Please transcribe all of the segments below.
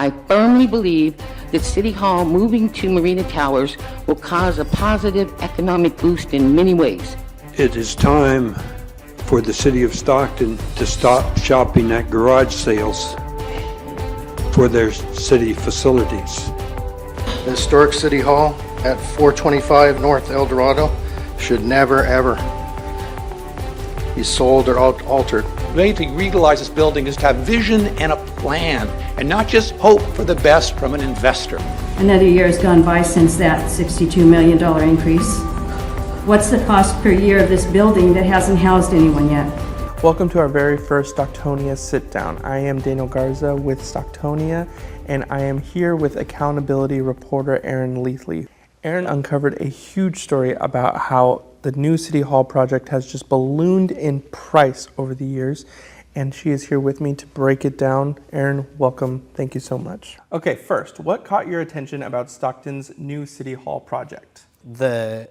I firmly believe that City Hall moving to Marina Towers will cause a positive economic boost in many ways. It is time for the city of Stockton to stop shopping at garage sales for their city facilities. The historic City Hall at 425 North El Dorado should never, ever be sold or altered. The way to revitalize this building is to have vision and a plan, and not just hope for the best from an investor. Another year has gone by since that $62 million increase. What's the cost per year of this building that hasn't housed anyone yet? Welcome to our very first Stocktonia Sit-Down. I am Daniel Garza with Stocktonia, and I am here with accountability reporter Aaron Leathley. Aaron uncovered a huge story about how the new City Hall project has just ballooned in price over the years, and she is here with me to break it down. Aaron, welcome. Thank you so much. Okay, first, what caught your attention about Stockton's new City Hall project? The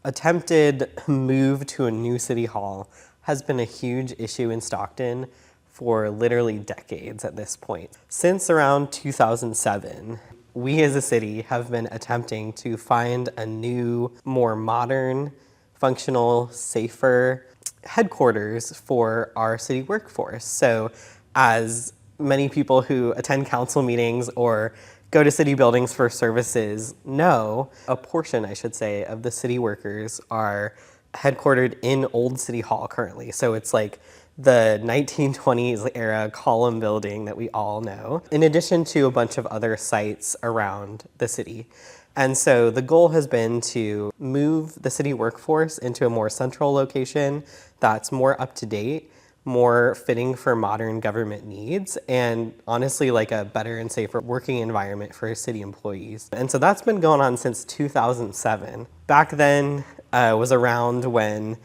attempted move to a new City Hall has been a huge issue in Stockton for literally decades at this point. Since around 2007, we as a city have been attempting to find a new, more modern, functional, safer headquarters for our city workforce. So as many people who attend council meetings or go to city buildings for services know, a portion, I should say, of the city workers are headquartered in Old City Hall currently. So it's like the 1920s era column building that we all know, in addition to a bunch of other sites around the city. And so the goal has been to move the city workforce into a more central location that's more up to date, more fitting for modern government needs, and honestly like a better and safer working environment for city employees. And so that's been going on since 2007. Back then was around when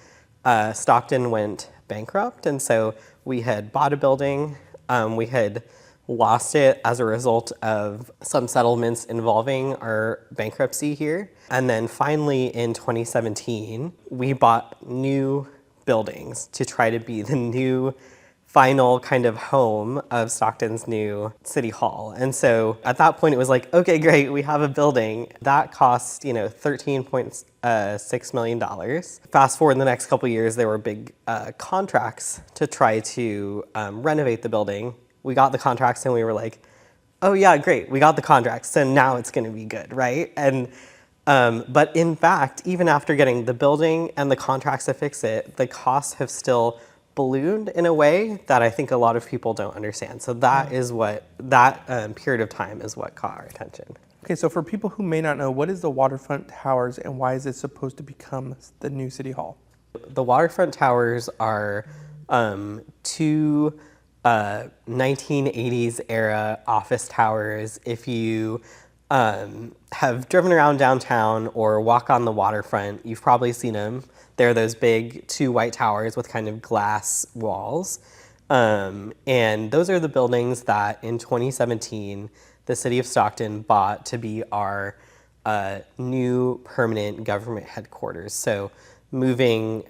Stockton went bankrupt, and so we had bought a building, we had lost it as a result of some settlements involving our bankruptcy here. And then finally in 2017, we bought new buildings to try to be the new final kind of home of Stockton's new City Hall. And so at that point it was like, okay, great, we have a building. That cost, $13.6 million. Fast forward in the next couple of years, there were big contracts to try to renovate the building. We got the contracts and we were like, oh yeah, great, we got the contracts, so now it's gonna be good, right? And but in fact, even after getting the building and the contracts to fix it, the costs have still ballooned in a way that I think a lot of people don't understand. So that is what, that period of time is what caught our attention. Okay, so for people who may not know, what is the Waterfront Towers and why is it supposed to become the new City Hall? The Waterfront Towers are two 1980s era office towers. If you have driven around downtown or walk on the waterfront, you've probably seen them. They're those big two white towers with kind of glass walls. And those are the buildings that in 2017, the city of Stockton bought to be our new permanent government headquarters. So moving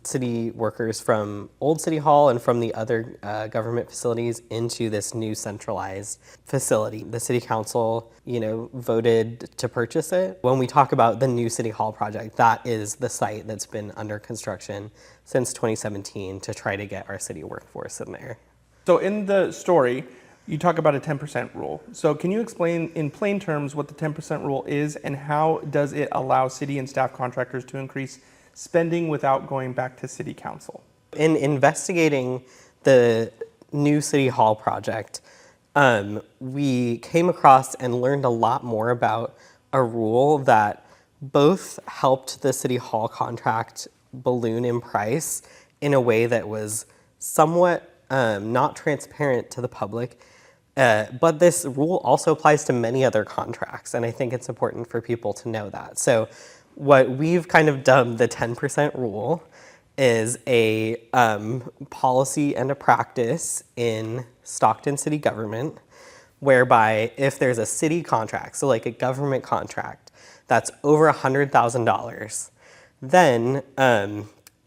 city workers from Old City Hall and from the other government facilities into this new centralized facility. The city council, voted to purchase it. When we talk about the new City Hall project, that is the site that's been under construction since 2017 to try to get our city workforce in there. So in the story, you talk about a 10% rule. So can you explain in plain terms what the 10% rule is and how does it allow city and staff contractors to increase spending without going back to city council? In investigating the new City Hall project, we came across and learned a lot more about a rule that both helped the City Hall contract balloon in price in a way that was somewhat not transparent to the public, but this rule also applies to many other contracts, and I think it's important for people to know that. So what we've kind of dubbed the 10% rule is a policy and a practice in Stockton city government whereby if there's a city contract, so like a government contract, that's over $100,000, then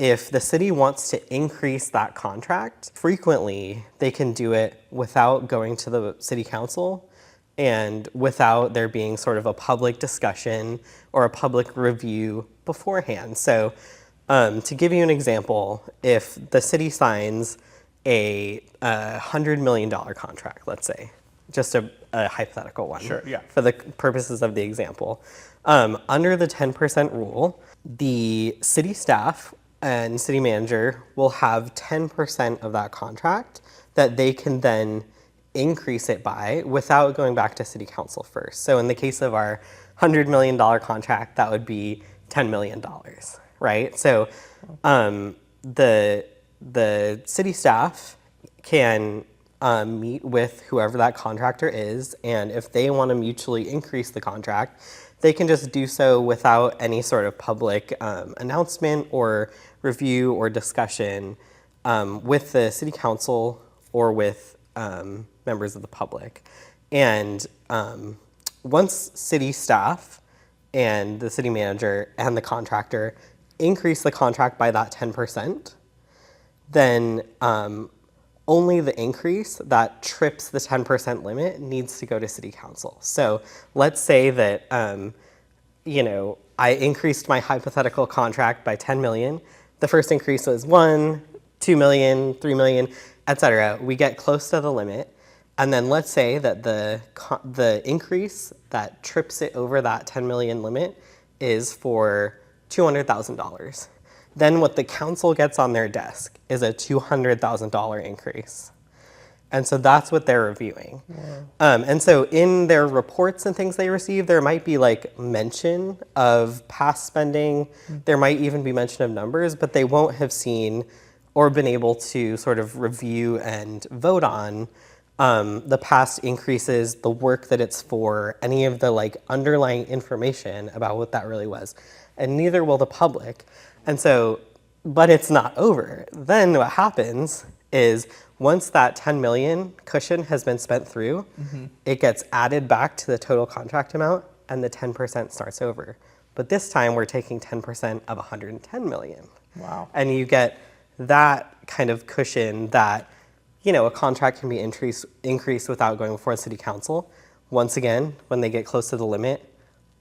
if the city wants to increase that contract, frequently they can do it without going to the city council and without there being sort of a public discussion or a public review beforehand. So to give you an example, if the city signs a $100 million contract, let's say, just a hypothetical one, Sure, yeah. for the purposes of the example, under the 10% rule, the city staff and city manager will have 10% of that contract that they can then increase it by without going back to city council first. So in the case of our $100 million contract, that would be $10 million, right? So the city staff can meet with whoever that contractor is, and if they want to mutually increase the contract, they can just do so without any sort of public announcement or review or discussion with the city council or with members of the public. And once city staff and the city manager and the contractor increase the contract by that 10%, then only the increase that trips the 10% limit needs to go to city council. So let's say that, I increased my hypothetical contract by 10 million. The first increase was 1, 2 million, 3 million, et cetera. We get close to the limit. And then let's say that the increase that trips it over that 10 million limit is for $200,000. Then what the council gets on their desk is a $200,000 increase. And so that's what they're reviewing. And so in their reports and things they receive, there might be like mention of past spending. There might even be mention of numbers, but they won't have seen or been able to sort of review and vote on the past increases, the work that it's for, any of the like underlying information about what that really was. And neither will the public. And so, but it's not over. Then what happens is once that 10 million cushion has been spent through, it gets added back to the total contract amount and the 10% starts over. But this time we're taking 10% of 110 million. Wow. And you get that kind of cushion that, a contract can be increased without going before the city council. Once again, when they get close to the limit,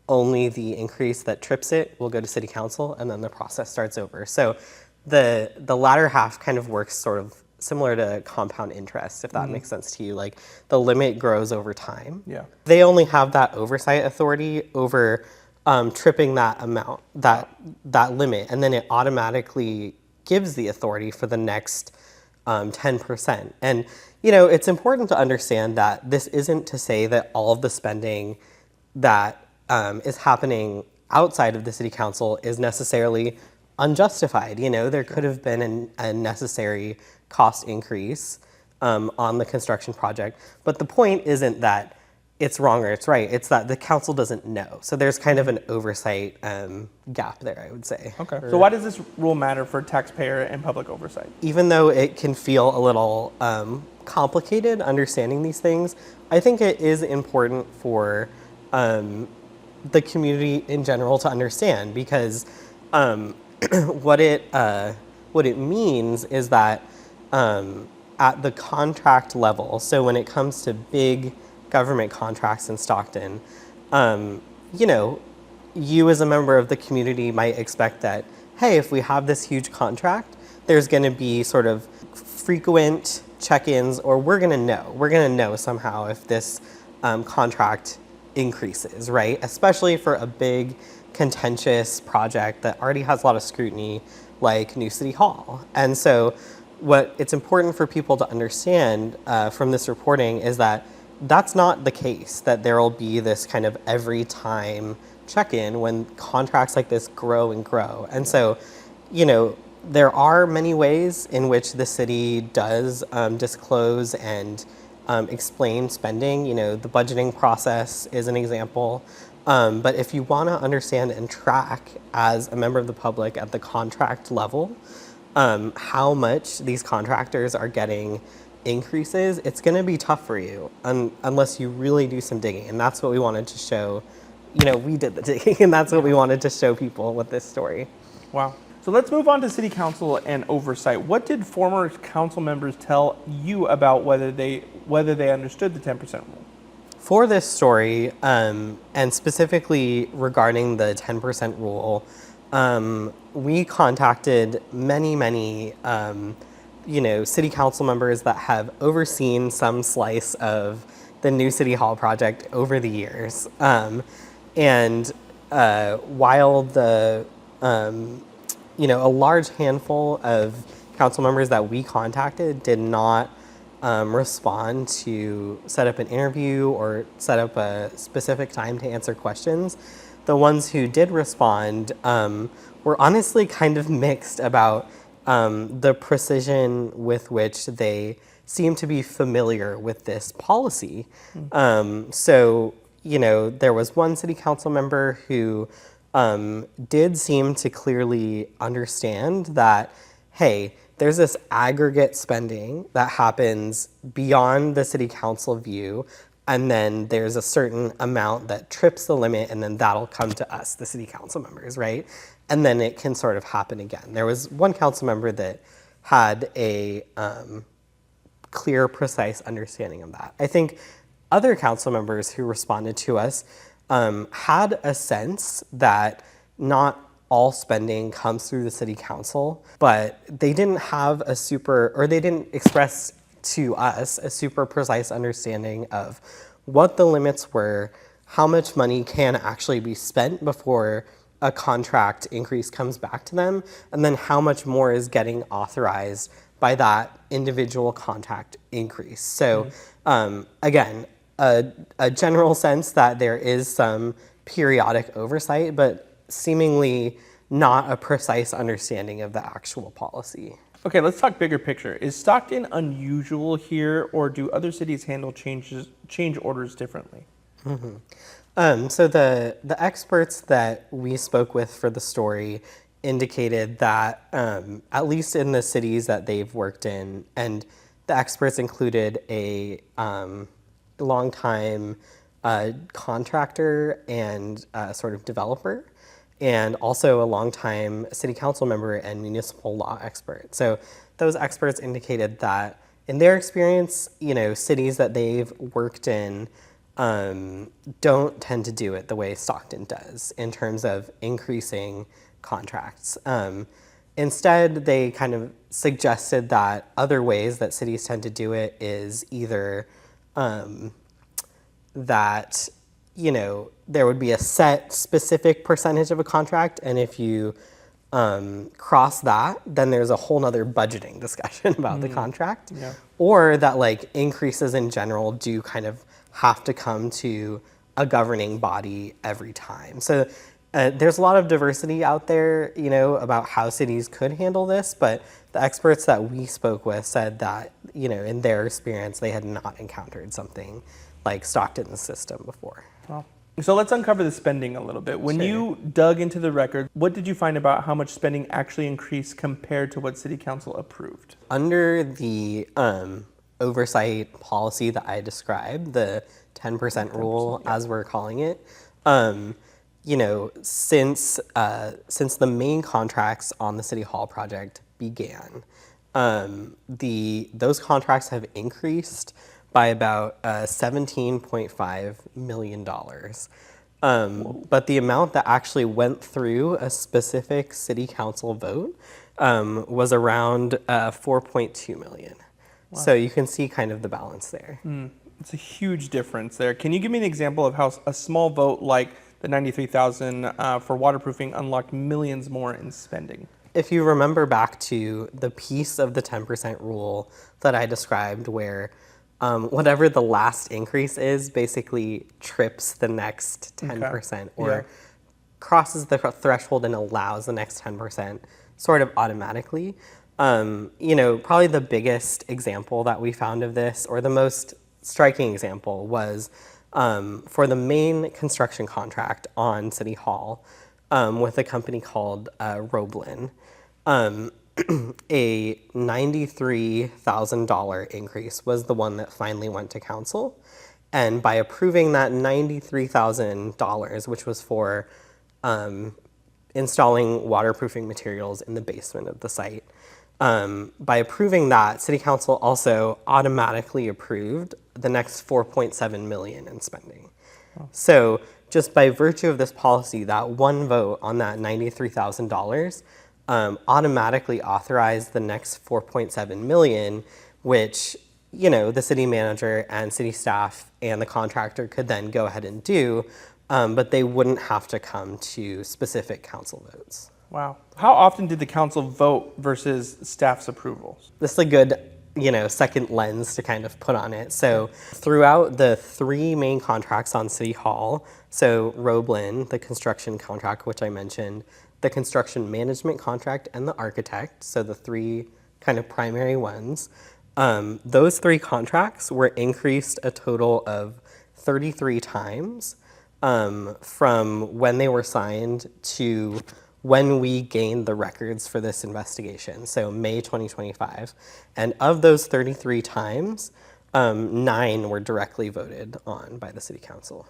only the increase that trips it will go to city council, and then the process starts over. So the latter half kind of works sort of similar to compound interest, if that makes sense to you. Like the limit grows over time. Yeah. They only have that oversight authority over tripping that amount, that limit, and then it automatically gives the authority for the next 10%. And it's important to understand that this isn't to say that all of the spending that is happening outside of the city council is necessarily unjustified. There could have been a necessary cost increase on the construction project, but the point isn't that it's wrong or it's right. It's that the council doesn't know. So there's kind of an oversight gap there, I would say. Okay. So why does this rule matter for taxpayer and public oversight? Even though it can feel a little complicated understanding these things, I think it is important for the community in general to understand, because what it means is that at the contract level, so when it comes to big government contracts in Stockton, you as a member of the community might expect that, hey, if we have this huge contract, there's going to be sort of frequent check-ins, or we're going to know somehow if this contract increases, right? Especially for a big contentious project that already has a lot of scrutiny, like New City Hall. And so what it's important for people to understand from this reporting is that that's not the case, that there will be this kind of every time check-in when contracts like this grow and grow. And so, there are many ways in which the city does disclose and explain spending. The budgeting process is an example. But if you want to understand and track as a member of the public at the contract level how much these contractors are getting increases, it's going to be tough for you unless you really do some digging. And that's what we wanted to show. We did the digging, and that's what we wanted to show people with this story. Wow. So let's move on to city council and oversight. What did former council members tell you about whether they understood the 10% rule? For this story, and specifically regarding the 10% rule, we contacted many, city council members that have overseen some slice of the new city hall project over the years. While a large handful of council members that we contacted did not respond to set up an interview or set up a specific time to answer questions, the ones who did respond were honestly kind of mixed about the precision with which they seem to be familiar with this policy. There was one city council member who did seem to clearly understand that, hey, there's this aggregate spending that happens beyond the city council view, and then there's a certain amount that trips the limit, and then that'll come to us, the city council members, right? And then it can sort of happen again. There was one council member that had a clear, precise understanding of that. I think other council members who responded to us had a sense that not all spending comes through the city council, but they didn't have they didn't express to us a super precise understanding of what the limits were, how much money can actually be spent before a contract increase comes back to them, and then how much more is getting authorized by that individual contract increase. So again, a general sense that there is some periodic oversight, but seemingly not a precise understanding of the actual policy. Okay, let's talk bigger picture. Is Stockton unusual here, or do other cities handle change orders differently? So the experts that we spoke with for the story indicated that at least in the cities that they've worked in, and the experts included a longtime contractor and sort of developer, and also a longtime city council member and municipal law expert. So those experts indicated that in their experience, cities that they've worked in don't tend to do it the way Stockton does in terms of increasing contracts. Instead, they kind of suggested that other ways that cities tend to do it is either that there would be a set specific percentage of a contract, and if you cross that, then there's a whole nother budgeting discussion about the contract. Yeah. Or that increases in general do kind of have to come to a governing body every time. So there's a lot of diversity out there, about how cities could handle this, but the experts that we spoke with said that, in their experience, they had not encountered something like Stockton's system before. Well, so let's uncover the spending a little bit. When you dug into the record, what did you find about how much spending actually increased compared to what City Council approved? Under the oversight policy that I described, the 10% rule, as we're calling it, since the main contracts on the City Hall project began, those contracts have increased by about $17.5 million. But the amount that actually went through a specific city council vote was around $4.2 million. Wow. So you can see kind of the balance there. It's a huge difference there. Can you give me an example of how a small vote like the $93,000 for waterproofing unlocked millions more in spending? If you remember back to the piece of the 10% rule that I described where whatever the last increase is basically trips the next 10% or crosses the threshold and allows the next 10% sort of automatically. Probably the biggest example that we found of this, or the most striking example, was for the main construction contract on City Hall with a company called Roblin. A $93,000 increase was the one that finally went to council. And by approving that $93,000, which was for installing waterproofing materials in the basement of the site. By approving that, City Council also automatically approved the next $4.7 million in spending. So just by virtue of this policy, that one vote on that $93,000 automatically authorized the next $4.7 million, which, you know, the city manager and city staff and the contractor could then go ahead and do, but they wouldn't have to come to specific council votes. Wow. How often did the council vote versus staff's approval? This is a good, you know, second lens to kind of put on it. So throughout the three main contracts on City Hall, so Roblin, the construction contract, which I mentioned, the construction management contract, and the architect, so the three kind of primary ones, those three contracts were increased a total of 33 times from when they were signed to when we gained the records for this investigation, so May 2025. And of those 33 times, 9 were directly voted on by the city council.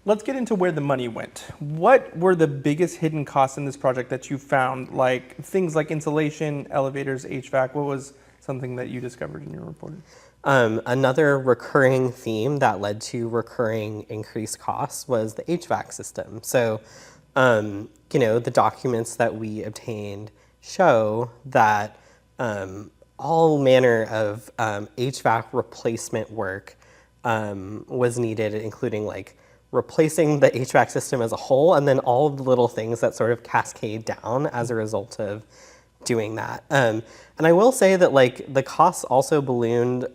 Let's get into where the money went. What were the biggest hidden costs in this project that you found, like things like insulation, elevators, HVAC? What was something that you discovered in your reporting? Another recurring theme that led to recurring increased costs was the HVAC system. So, you know, the documents that we obtained show that all manner of HVAC replacement work was needed, including like replacing the HVAC system as a whole, and then all of the little things that sort of cascade down as a result of doing that. And I will say that like the costs also ballooned,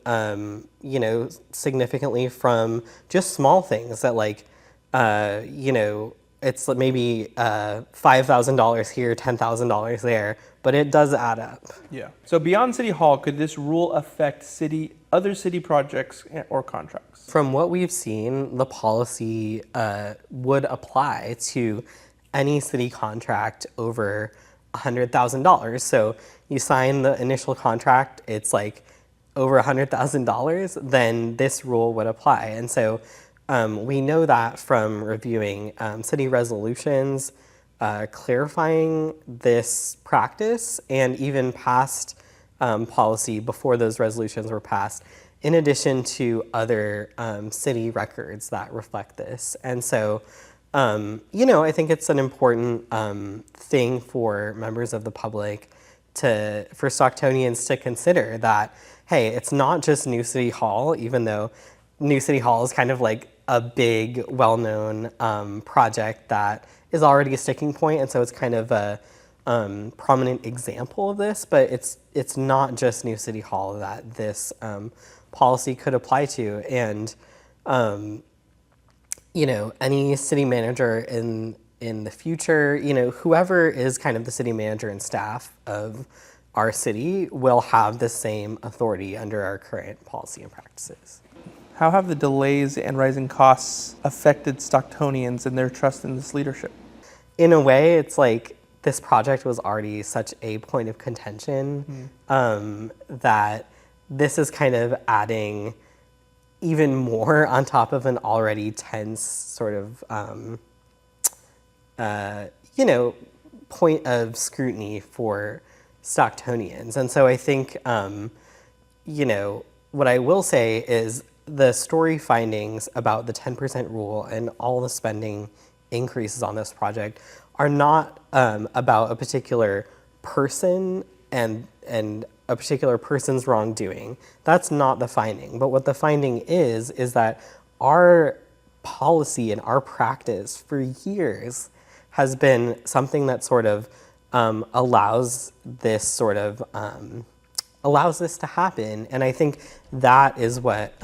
you know, significantly from just small things that like, you know, it's maybe $5,000 here, $10,000 there, but it does add up. Yeah. So beyond City Hall, could this rule affect other city projects or contracts? From what we've seen, the policy would apply to any city contract over $100,000. So you sign the initial contract, it's like over $100,000, then this rule would apply. And so we know that from reviewing city resolutions, clarifying this practice, and even past policy before those resolutions were passed, in addition to other city records that reflect this. And so, you know, I think it's an important thing for members of the public for Stocktonians to consider that, hey, it's not just New City Hall, even though New City Hall is kind of like a big, well-known project that is already a sticking point, and so it's kind of a prominent example of this, but it's not just New City Hall that this policy could apply to. And you know, any city manager in the future, you know, whoever is kind of the city manager and staff of our city will have the same authority under our current policy and practices. How have the delays and rising costs affected Stocktonians and their trust in this leadership? In a way, it's like this project was already such a point of contention that this is kind of adding even more on top of an already tense sort of, you know, point of scrutiny for Stocktonians. And so I think, you know, what I will say is the story findings about the 10% rule and all the spending increases on this project are not about a particular person and a particular person's wrongdoing. That's not the finding. But what the finding is that our policy and our practice for years has been something that sort of allows this to happen. And I think that is what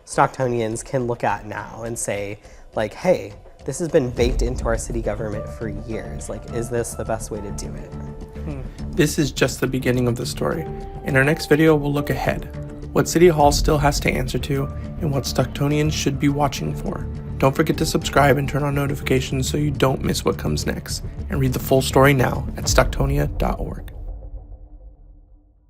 Stocktonians can look at now and say, like, hey, this has been baked into our city government for years. Like, is this the best way to do it? This is just the beginning of the story. In our next video, we'll look ahead, what City Hall still has to answer to, and what Stocktonians should be watching for. Don't forget to subscribe and turn on notifications so you don't miss what comes next. And read the full story now at stocktonia.org.